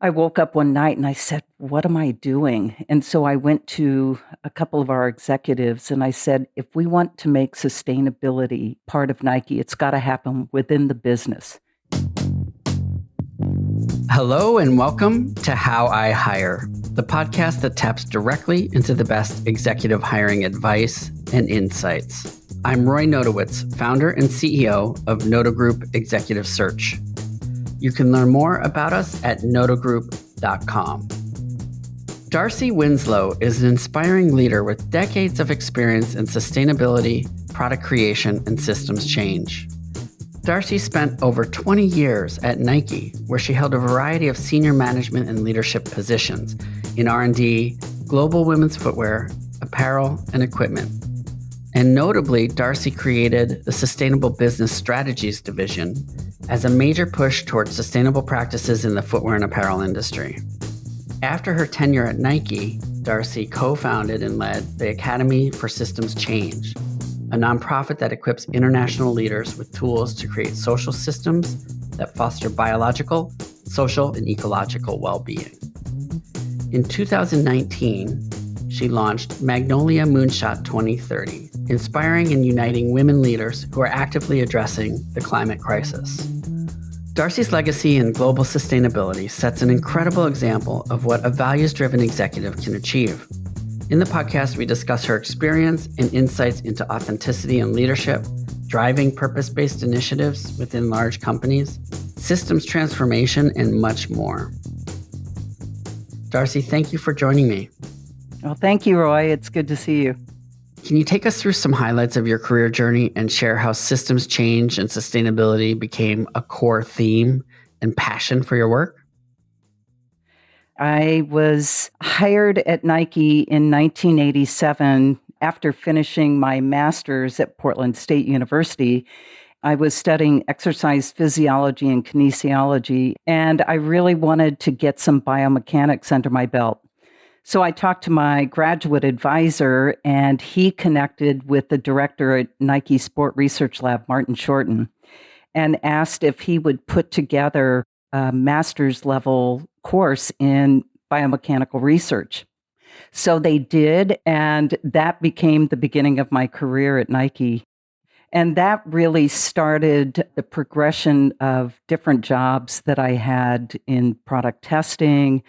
I woke up one night and I said, what am I doing? And so I went to a couple of our executives and I said, if we want to make sustainability part of Nike, it's got to happen within the business. Hello and welcome to How I Hire, the podcast that taps directly into the best executive hiring advice and insights. I'm Roy Notowitz, founder and CEO of Noto Group Executive Search. You can learn more about us at notogroup.com. Darcy Winslow is an inspiring leader with decades of experience in sustainability, product creation, and systems change. Darcy spent over 20 years at Nike, where she held a variety of senior management and leadership positions in R&D, global women's footwear, apparel, and equipment. And notably, Darcy created the Sustainable Business Strategies division as a major push towards sustainable practices in the footwear and apparel industry. After her tenure at Nike, Darcy co-founded and led the Academy for Systems Change, a nonprofit that equips international leaders with tools to create social systems that foster biological, social, and ecological well-being. In 2019, she launched Magnolia Moonshot 2030, inspiring and uniting women leaders who are actively addressing the climate crisis. Darcy's legacy in global sustainability sets an incredible example of what a values-driven executive can achieve. In the podcast, we discuss her experience and insights into authenticity and leadership, driving purpose-based initiatives within large companies, systems transformation, and much more. Darcy, thank you for joining me. Well, thank you, Roy. It's good to see you. Can you take us through some highlights of your career journey and share how systems change and sustainability became a core theme and passion for your work? I was hired at Nike in 1987 after finishing my master's at Portland State University. I was studying exercise physiology and kinesiology, and I really wanted to get some biomechanics under my belt. So I talked to my graduate advisor, and he connected with the director at Nike Sport Research Lab, Martin Shorten, and asked if he would put together a master's level course in biomechanical research. So they did, and that became the beginning of my career at Nike. And that really started the progression of different jobs that I had in product testing.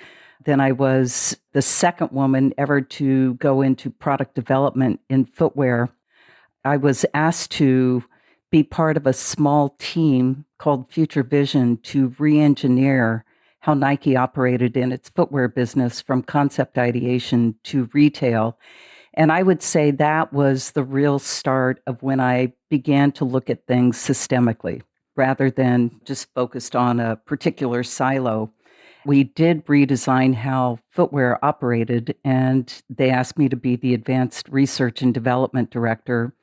Then I was the second woman ever to go into product development in footwear. I was asked to be part of a small team called Future Vision to re-engineer how Nike operated in its footwear business from concept ideation to retail. And I would say that was the real start of when I began to look at things systemically rather than just focused on a particular silo. We did redesign how footwear operated, and they asked me to be the advanced research and development director.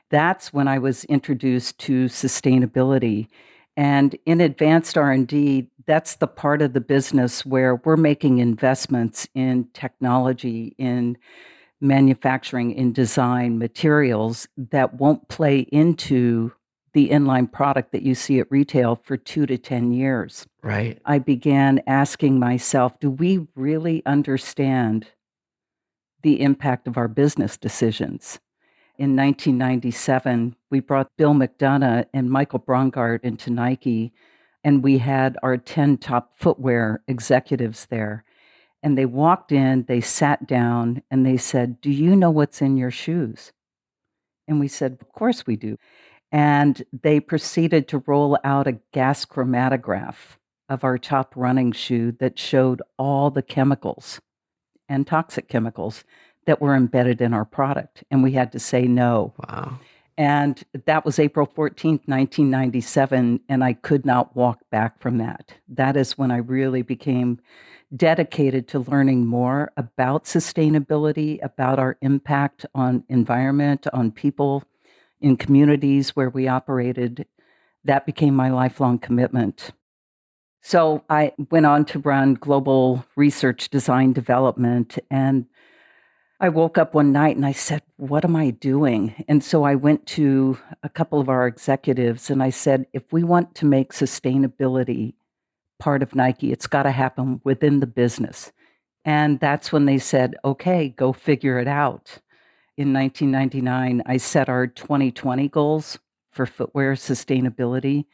That's when I was introduced to sustainability. And in advanced R&D, that's the part of the business where we're making investments in technology, in manufacturing, in design, materials that won't play into the inline product that you see at retail for 2 to 10 years. Right. I began asking myself, do we really understand the impact of our business decisions? In 1997, we brought Bill McDonough and Michael Brongard into Nike, and we had our 10 top footwear executives there. And they walked in, they sat down, and they said, do you know what's in your shoes? And we said, of course we do. And they proceeded to roll out a gas chromatograph of our top running shoe that showed all the chemicals and toxic chemicals that were embedded in our product. And we had to say no. Wow. And that was April 14th, 1997. And I could not walk back from that. That is when I really became dedicated to learning more about sustainability, about our impact on environment, on people, in communities where we operated. That became my lifelong commitment. So I went on to run global research, design, development, and I woke up one night and I said, what am I doing? And so I went to a couple of our executives and I said, if we want to make sustainability part of Nike. It's got to happen within the business. And that's when they said, okay, go figure it out. In 1999, I set our 2020 goals for footwear sustainability.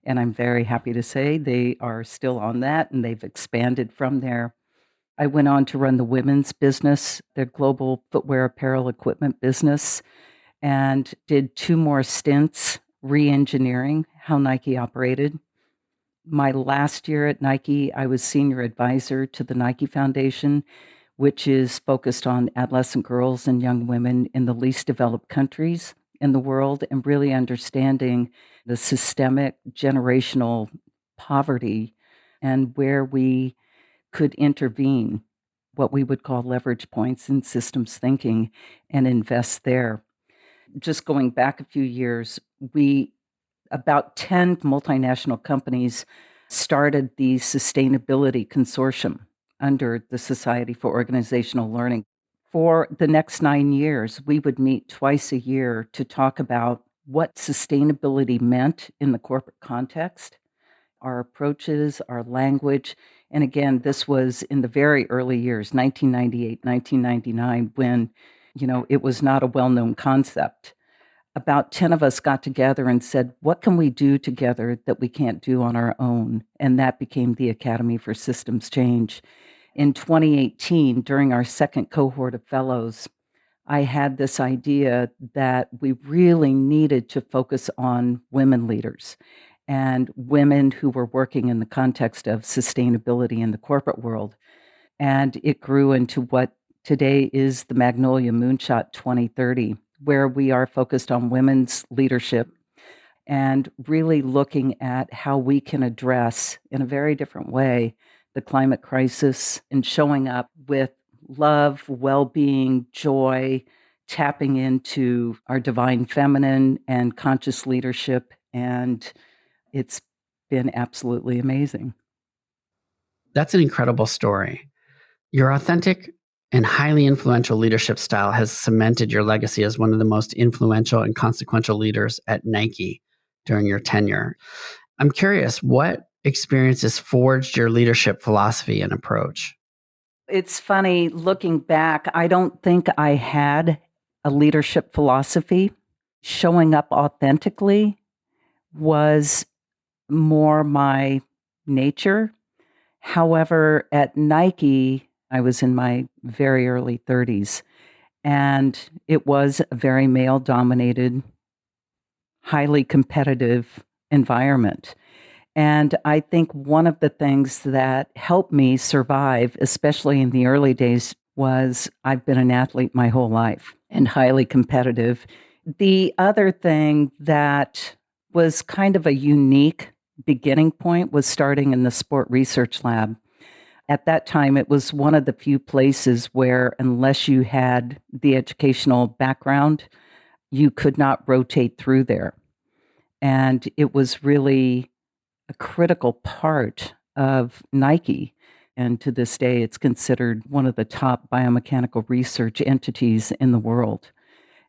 And I'm very happy to say they are still on that and they've expanded from there. I went on to run the women's business, their global footwear apparel equipment business, and did 2 more stints re-engineering how Nike operated. My last year at Nike, I was senior advisor to the Nike Foundation, which is focused on adolescent girls and young women in the least developed countries in the world and really understanding the systemic generational poverty and where we could intervene, what we would call leverage points in systems thinking, and invest there. Just going back a few years, about 10 multinational companies started the Sustainability Consortium under the Society for Organizational Learning. For the next 9 years, we would meet twice a year to talk about what sustainability meant in the corporate context, our approaches, our language. And again, this was in the very early years, 1998, 1999, when, it was not a well-known concept. About 10 of us got together and said, what can we do together that we can't do on our own? And that became the Academy for Systems Change. In 2018, during our second cohort of fellows, I had this idea that we really needed to focus on women leaders and women who were working in the context of sustainability in the corporate world. And it grew into what today is the Magnolia Moonshot 2030, where we are focused on women's leadership and really looking at how we can address in a very different way the climate crisis and showing up with love, well-being, joy, tapping into our divine feminine and conscious leadership. And it's been absolutely amazing. That's an incredible story. Your authentic and highly influential leadership style has cemented your legacy as one of the most influential and consequential leaders at Nike during your tenure. I'm curious, what experiences forged your leadership philosophy and approach? It's funny, looking back, I don't think I had a leadership philosophy. Showing up authentically was more my nature. However, at Nike, I was in my very early 30s, and it was a very male-dominated, highly competitive environment. And I think one of the things that helped me survive, especially in the early days, was I've been an athlete my whole life and highly competitive. The other thing that was kind of a unique beginning point was starting in the sport research lab. At that time, it was one of the few places where, unless you had the educational background, you could not rotate through there. And it was really a critical part of Nike. And to this day, it's considered one of the top biomechanical research entities in the world.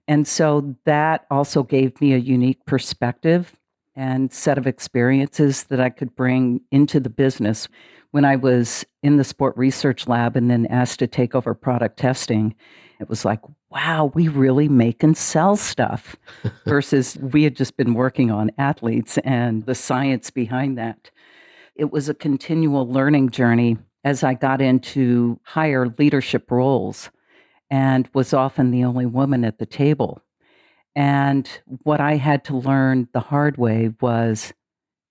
And so that also gave me a unique perspective and set of experiences that I could bring into the business. When I was in the sport research lab and then asked to take over product testing, it was like, wow, we really make and sell stuff versus we had just been working on athletes and the science behind that. It was a continual learning journey as I got into higher leadership roles and was often the only woman at the table. And what I had to learn the hard way was,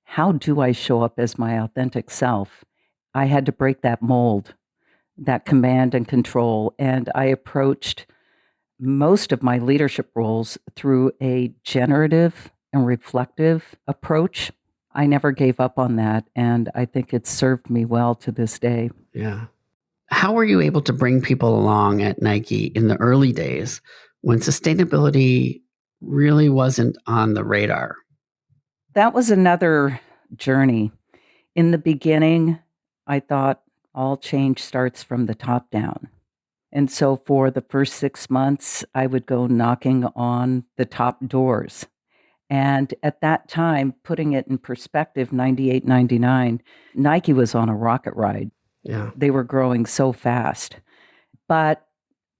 how do I show up as my authentic self? I had to break that mold, that command and control. And I approached most of my leadership roles through a generative and reflective approach. I never gave up on that. And I think it's served me well to this day. Yeah. How were you able to bring people along at Nike in the early days when sustainability really wasn't on the radar? That was another journey. In the beginning, I thought all change starts from the top down. And so for the first 6 months, I would go knocking on the top doors And at that time, putting it in perspective, 98, 99, Nike was on a rocket ride. Yeah. They were growing so fast. But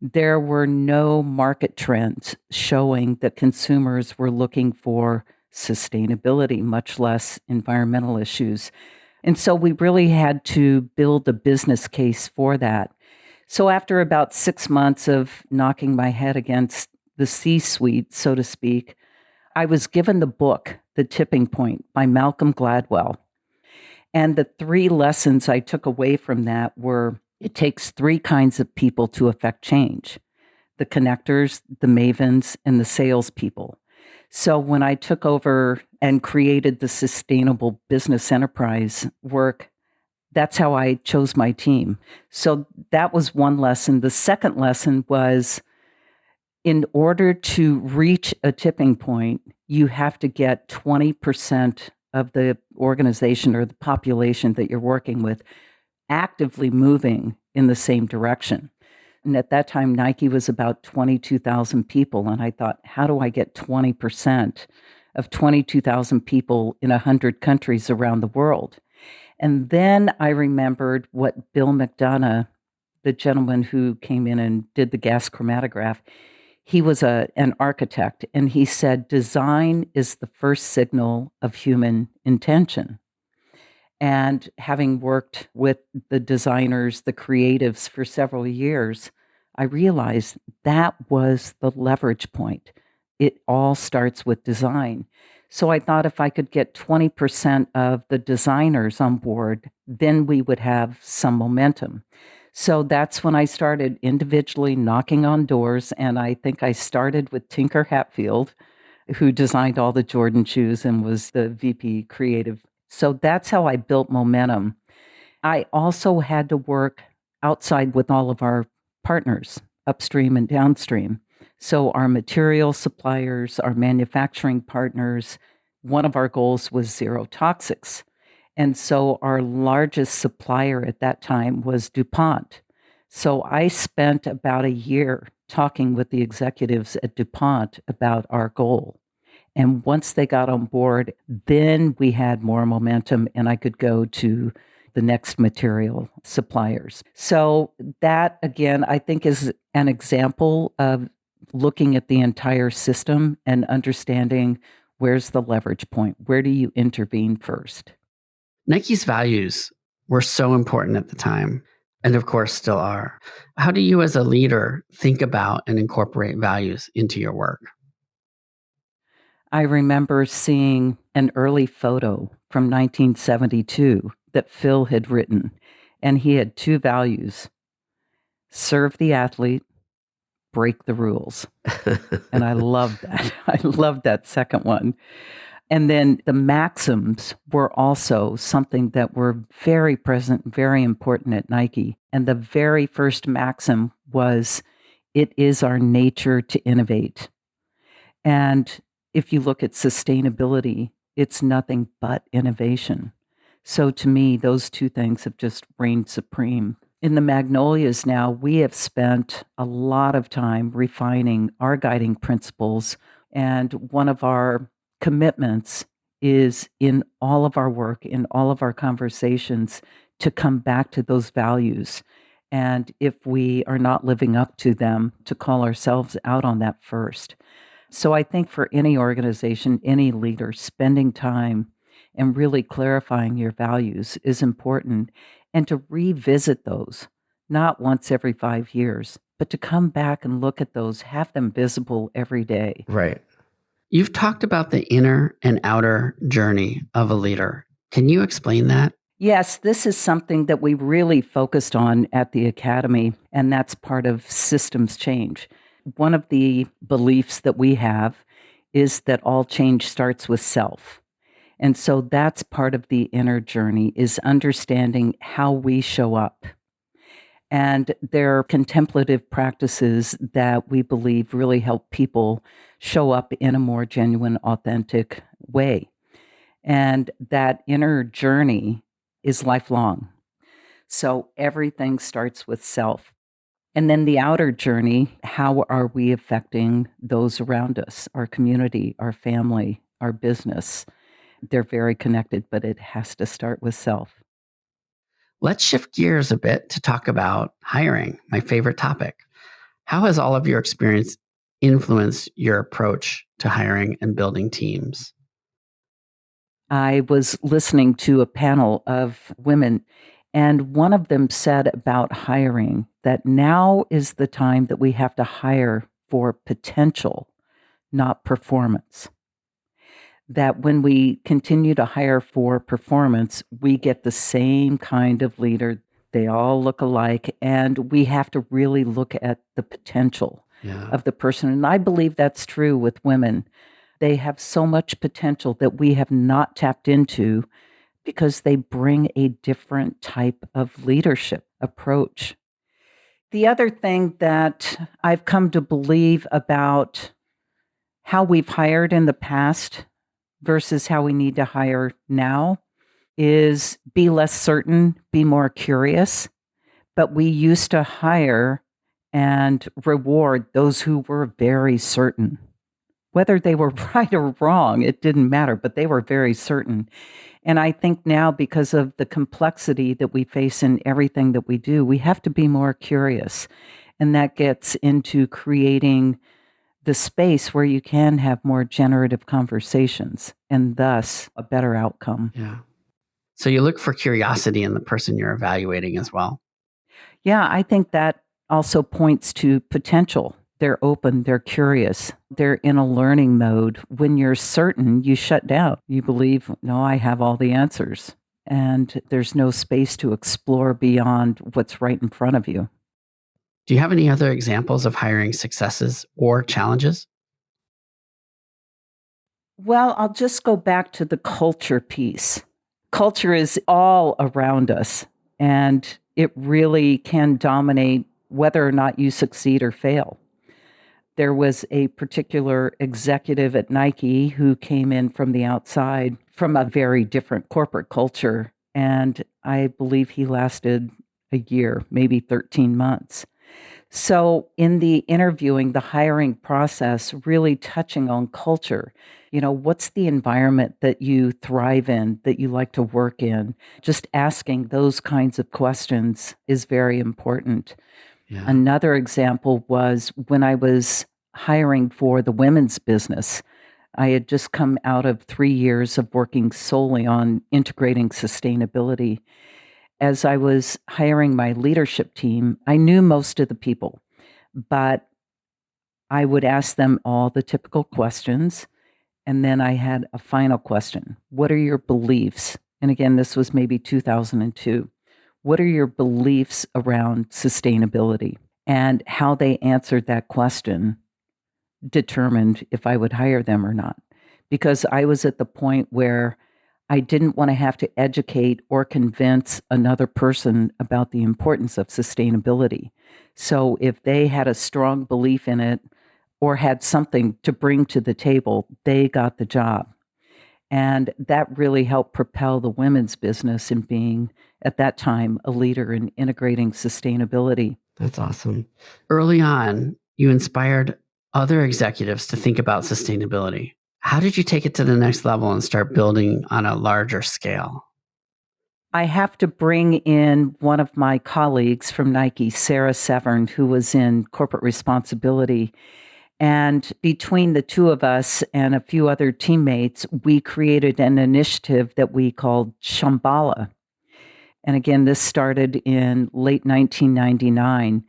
there were no market trends showing that consumers were looking for sustainability, much less environmental issues. And so we really had to build a business case for that. So after about 6 months of knocking my head against the C-suite, so to speak, I was given the book, The Tipping Point by Malcolm Gladwell. And the 3 lessons I took away from that were it takes 3 kinds of people to affect change: the connectors, the mavens, and the salespeople. So when I took over and created the sustainable business enterprise work, that's how I chose my team. So that was one lesson. The second lesson was, in order to reach a tipping point, you have to get 20% of the organization or the population that you're working with actively moving in the same direction. And at that time, Nike was about 22,000 people. And I thought, how do I get 20% of 22,000 people in 100 countries around the world? And then I remembered what Bill McDonough, the gentleman who came in and did the gas chromatograph, he was an architect, and he said, design is the first signal of human intention. And having worked with the designers, the creatives for several years, I realized that was the leverage point. It all starts with design. So I thought if I could get 20% of the designers on board, then we would have some momentum. So that's when I started individually knocking on doors. And I think I started with Tinker Hatfield, who designed all the Jordan shoes and was the VP creative. So that's how I built momentum. I also had to work outside with all of our partners, upstream and downstream. So our material suppliers, our manufacturing partners, one of our goals was zero toxics. And so our largest supplier at that time was DuPont. So I spent about a year talking with the executives at DuPont about our goal. And once they got on board, then we had more momentum and I could go to the next material suppliers. So that, again, I think is an example of looking at the entire system and understanding where's the leverage point? Where do you intervene first? Nike's values were so important at the time, and of course still are. How do you as a leader think about and incorporate values into your work? I remember seeing an early photo from 1972 that Phil had written, and he had 2 values: serve the athlete, break the rules. And I love that. I love that second one. And then the maxims were also something that were very present, very important at Nike. And the very first maxim was, it is our nature to innovate. And if you look at sustainability, it's nothing but innovation. So to me, those 2 things have just reigned supreme. In the Magnolias now, we have spent a lot of time refining our guiding principles. And one of our commitments is, in all of our work, in all of our conversations, to come back to those values. And if we are not living up to them, to call ourselves out on that first. So I think for any organization, any leader, spending time and really clarifying your values is important, and to revisit those, not once every 5 years, but to come back and look at those, have them visible every day. Right. You've talked about the inner and outer journey of a leader. Can you explain that? Yes, this is something that we really focused on at the Academy, and that's part of systems change. One of the beliefs that we have is that all change starts with self. And so that's part of the inner journey, is understanding how we show up. And there are contemplative practices that we believe really help people show up in a more genuine, authentic way. And that inner journey is lifelong. So everything starts with self. And then the outer journey, how are we affecting those around us, our community, our family, our business. They're very connected, but it has to start with self. Let's shift gears a bit to talk about hiring, my favorite topic. How has all of your experience influenced your approach to hiring and building teams? I was listening to a panel of women, and one of them said about hiring that now is the time that we have to hire for potential, not performance. That when we continue to hire for performance, we get the same kind of leader. They all look alike, and we have to really look at the potential of the person. And I believe that's true with women. They have so much potential that we have not tapped into because they bring a different type of leadership approach. The other thing that I've come to believe about how we've hired in the past versus how we need to hire now is be less certain, be more curious. But we used to hire and reward those who were very certain. Whether they were right or wrong, it didn't matter, but they were very certain. And I think now, because of the complexity that we face in everything that we do, we have to be more curious. And that gets into creating the space where you can have more generative conversations and thus a better outcome. Yeah. So you look for curiosity in the person you're evaluating as well. Yeah, I think that also points to potential. They're open, they're curious, they're in a learning mode. When you're certain, you shut down. You believe, no, I have all the answers. And there's no space to explore beyond what's right in front of you. Do you have any other examples of hiring successes or challenges? Well, I'll just go back to the culture piece. Culture is all around us, and it really can dominate whether or not you succeed or fail. There was a particular executive at Nike who came in from the outside from a very different corporate culture, and I believe he lasted a year, maybe 13 months. So in the interviewing, the hiring process, really touching on culture, what's the environment that you thrive in, that you like to work in? Just asking those kinds of questions is very important. Yeah. Another example was when I was hiring for the women's business. I had just come out of 3 years of working solely on integrating sustainability. As I was hiring my leadership team, I knew most of the people, but I would ask them all the typical questions. And then I had a final question. What are your beliefs? And again, this was maybe 2002. What are your beliefs around sustainability? And how they answered that question determined if I would hire them or not. Because I was at the point where I didn't want to have to educate or convince another person about the importance of sustainability. So if they had a strong belief in it or had something to bring to the table, they got the job. And that really helped propel the women's business in being, at that time, a leader in integrating sustainability. That's awesome. Early on, you inspired other executives to think about sustainability. How did you take it to the next level and start building on a larger scale? I have to bring in one of my colleagues from Nike, Sarah Severn, who was in corporate responsibility. And between the two of us and a few other teammates, we created an initiative that we called Shambhala. And again, this started in late 1999.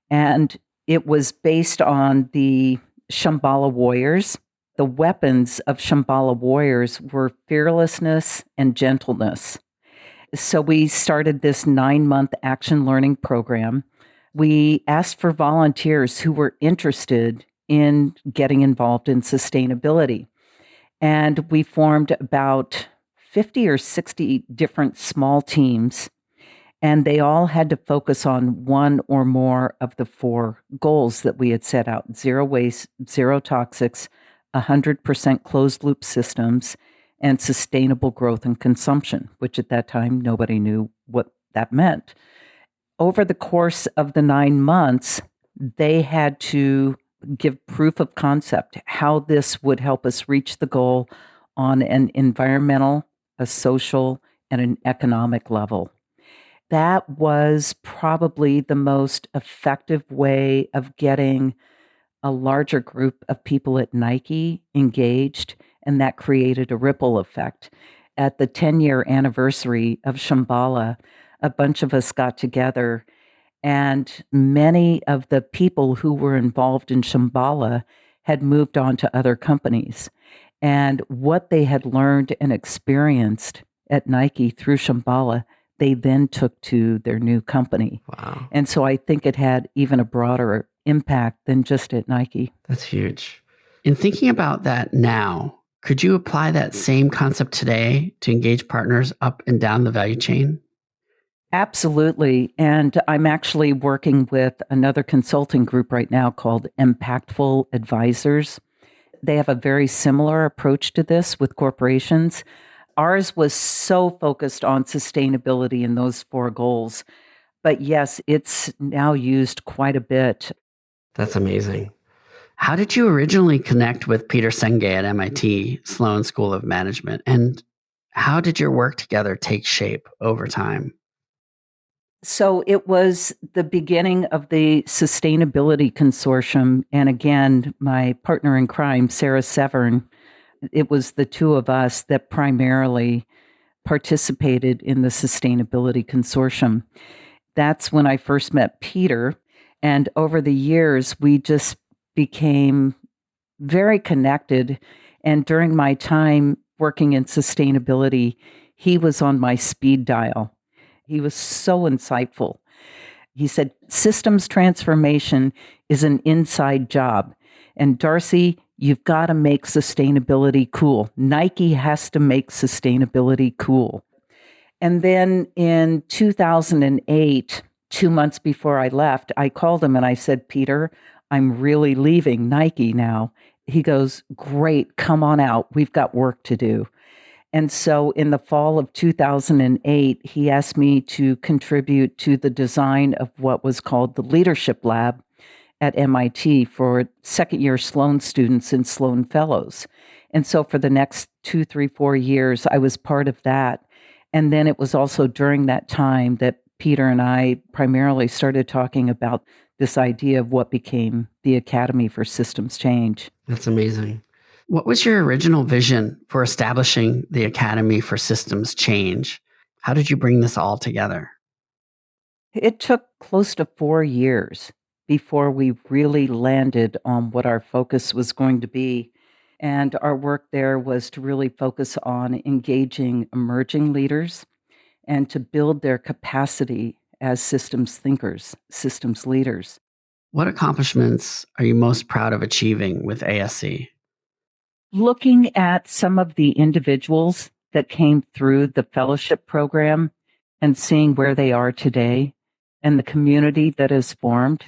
And it was based on the Shambhala warriors. The weapons of Shambhala warriors were fearlessness and gentleness. So we started this 9-month action learning program. We asked for volunteers who were interested in getting involved in sustainability. And we formed about 50 or 60 different small teams, and they all had to focus on one or more of the 4 goals that we had set out: zero waste, zero toxics, 100% closed loop systems, and sustainable growth and consumption, which at that time nobody knew what that meant. Over the course of the 9 months, they had to give proof of concept, how this would help us reach the goal, on an environmental, a social, and an economic level. That was probably the most effective way of getting a larger group of people at Nike engaged, and that created a ripple effect. At the 10-year anniversary of Shambhala, a bunch of us got together, and many of the people who were involved in Shambhala had moved on to other companies. And what they had learned and experienced at Nike through Shambhala, they then took to their new company. Wow. And so I think it had even a broader impact than just at Nike. That's huge. In thinking about that now, could you apply that same concept today to engage partners up and down the value chain? Absolutely. And I'm actually working with another consulting group right now called Impactful Advisors. They have a very similar approach to this with corporations. Ours was so focused on sustainability and those four goals. But yes, it's now used quite a bit. That's amazing. How did you originally connect with Peter Senge at MIT Sloan School of Management? And how did your work together take shape over time? So it was the beginning of the Sustainability Consortium. And again, my partner in crime, Sarah Severn, it was the two of us that primarily participated in the Sustainability Consortium. That's when I first met Peter. And over the years, we just became very connected. And during my time working in sustainability, he was on my speed dial. He was so insightful. He said, systems transformation is an inside job. And Darcy, you've got to make sustainability cool. Nike has to make sustainability cool. And then in 2008, 2 months before I left, I called him and I said, Peter, I'm really leaving Nike now. He goes, great, come on out. We've got work to do. And so in the fall of 2008, he asked me to contribute to the design of what was called the Leadership Lab at MIT for second-year Sloan students and Sloan Fellows. And so for the next 2, 3, 4 years, I was part of that. And then it was also during that time that Peter and I primarily started talking about this idea of what became the Academy for Systems Change. That's amazing. What was your original vision for establishing the Academy for Systems Change? How did you bring this all together? It took close to 4 years before we really landed on what our focus was going to be. And our work there was to really focus on engaging emerging leaders and to build their capacity as systems thinkers, systems leaders. What accomplishments are you most proud of achieving with ASC? Looking at some of the individuals that came through the fellowship program and seeing where they are today and the community that is formed.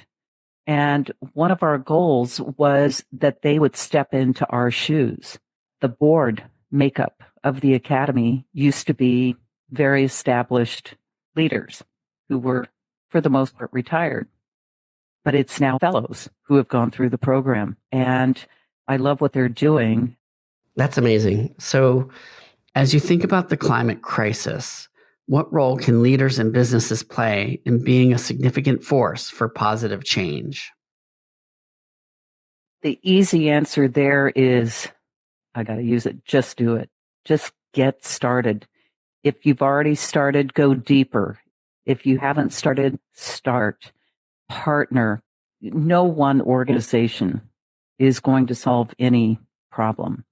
And one of our goals was that they would step into our shoes. The board makeup of the Academy used to be very established leaders who were, for the most part, retired. But it's now fellows who have gone through the program. And I love what they're doing. That's amazing. So, as you think about the climate crisis, what role can leaders and businesses play in being a significant force for positive change? The easy answer there is, I got to use it, just do it. Just get started. If you've already started, go deeper. If you haven't started, start. Partner. No one organization is going to solve any problem.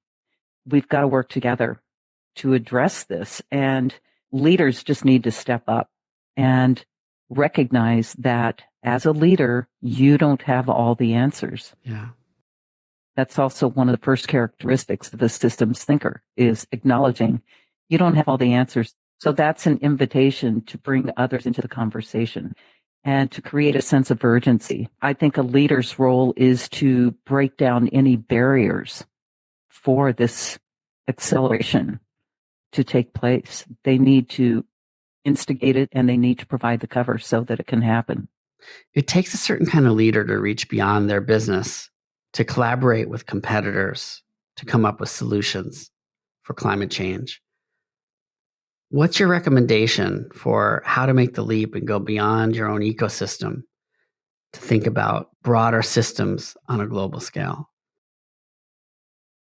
We've got to work together to address this. And leaders just need to step up and recognize that as a leader, you don't have all the answers. Yeah. That's also one of the first characteristics of a systems thinker is acknowledging you don't have all the answers. So that's an invitation to bring others into the conversation and to create a sense of urgency. I think a leader's role is to break down any barriers for this acceleration to take place. They need to instigate it and they need to provide the cover so that it can happen. It takes a certain kind of leader to reach beyond their business, to collaborate with competitors, to come up with solutions for climate change. What's your recommendation for how to make the leap and go beyond your own ecosystem to think about broader systems on a global scale?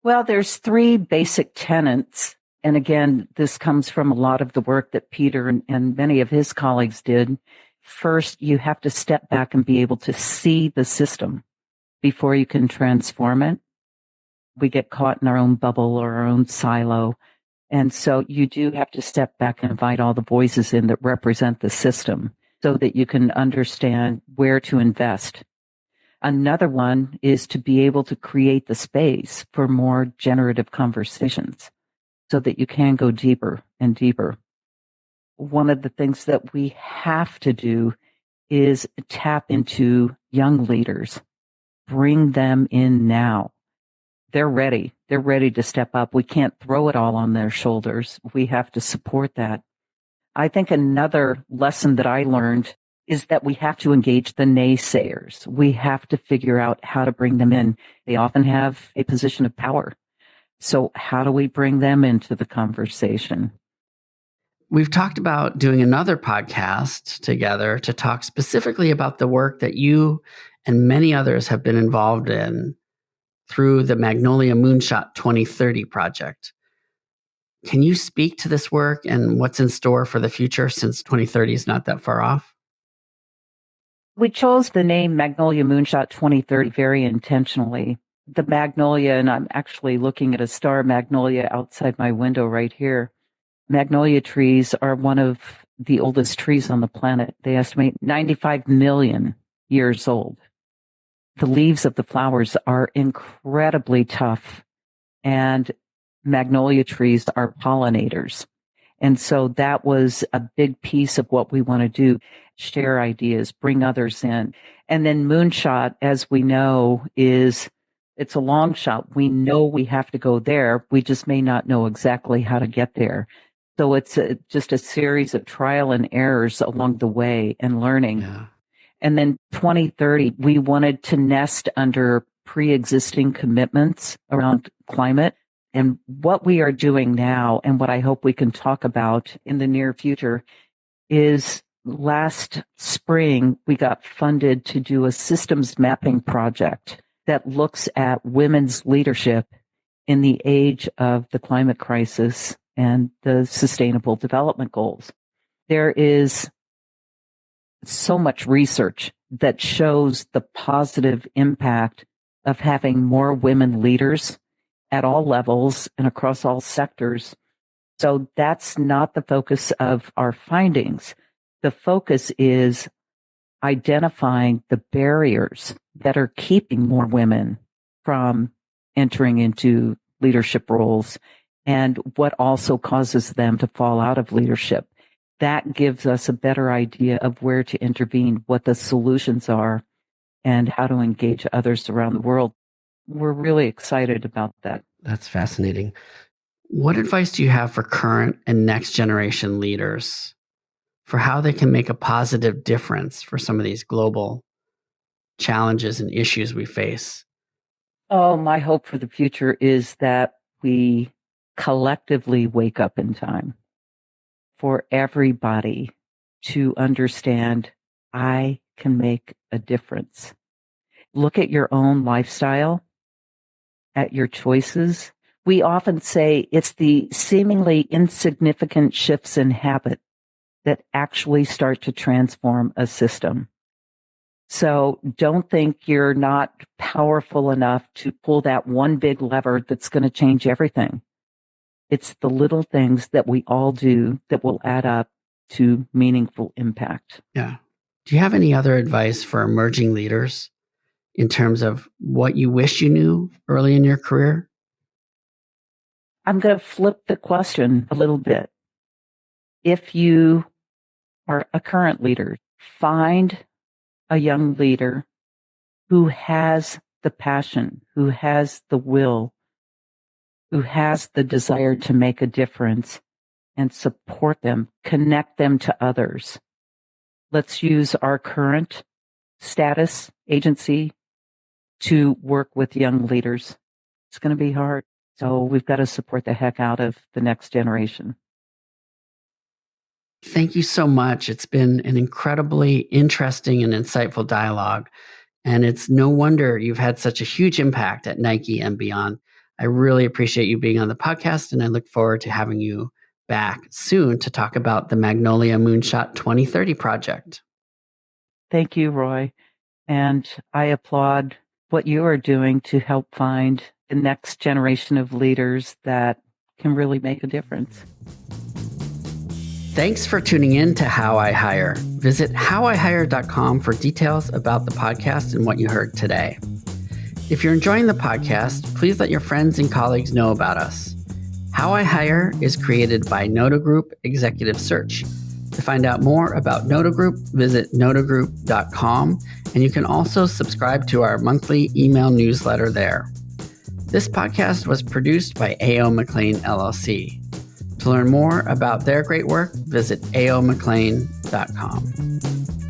Well, there's three basic tenets. And again, this comes from a lot of the work that Peter and many of his colleagues did. First, you have to step back and be able to see the system before you can transform it. We get caught in our own bubble or our own silo. And so you do have to step back and invite all the voices in that represent the system so that you can understand where to invest. Another one is to be able to create the space for more generative conversations so that you can go deeper and deeper. One of the things that we have to do is tap into young leaders, bring them in now. They're ready. They're ready to step up. We can't throw it all on their shoulders. We have to support that. I think another lesson that I learned is that we have to engage the naysayers. We have to figure out how to bring them in. They often have a position of power. So how do we bring them into the conversation? We've talked about doing another podcast together to talk specifically about the work that you and many others have been involved in through the Magnolia Moonshot 2030 project. Can you speak to this work and what's in store for the future since 2030 is not that far off? We chose the name Magnolia Moonshot 2030 very intentionally. The magnolia, and I'm actually looking at a star magnolia outside my window right here. Magnolia trees are one of the oldest trees on the planet. They estimate 95 million years old. The leaves of the flowers are incredibly tough, and magnolia trees are pollinators. And so that was a big piece of what we want to do, share ideas, bring others in. And then Moonshot, as we know, it's a long shot. We know we have to go there. We just may not know exactly how to get there. So it's just a series of trial and errors along the way and learning. Yeah. And then 2030, we wanted to nest under pre-existing commitments around climate. And what we are doing now, and what I hope we can talk about in the near future, is last spring, we got funded to do a systems mapping project that looks at women's leadership in the age of the climate crisis and the Sustainable Development Goals. There is so much research that shows the positive impact of having more women leaders at all levels and across all sectors. So that's not the focus of our findings. The focus is identifying the barriers that are keeping more women from entering into leadership roles and what also causes them to fall out of leadership. That gives us a better idea of where to intervene, what the solutions are, and how to engage others around the world. We're really excited about that. That's fascinating. What advice do you have for current and next generation leaders for how they can make a positive difference for some of these global challenges and issues we face? Oh, my hope for the future is that we collectively wake up in time for everybody to understand I can make a difference. Look at your own lifestyle, at your choices. We often say it's the seemingly insignificant shifts in habit that actually start to transform a system. So don't think you're not powerful enough to pull that one big lever that's going to change everything. It's the little things that we all do that will add up to meaningful impact. Yeah. Do you have any other advice for emerging leaders in terms of what you wish you knew early in your career? I'm going to flip the question a little bit. If you are a current leader, find a young leader who has the passion, who has the will, who has the desire to make a difference, and support them, connect them to others. Let's use our current status agency to work with young leaders. It's going to be hard. So we've got to support the heck out of the next generation. Thank you so much. It's been an incredibly interesting and insightful dialogue. And it's no wonder you've had such a huge impact at Nike and beyond. I really appreciate you being on the podcast, and I look forward to having you back soon to talk about the Magnolia Moonshot 2030 project. Thank you, Roy. And I applaud what you are doing to help find the next generation of leaders that can really make a difference. Thanks for tuning in to How I Hire. Visit howihire.com for details about the podcast and what you heard today. If you're enjoying the podcast, please let your friends and colleagues know about us. How I Hire is created by Noda Group Executive Search. To find out more about Noda Group, visit nodagroup.com, and you can also subscribe to our monthly email newsletter there. This podcast was produced by A.O. McLean, LLC. To learn more about their great work, visit aomclean.com.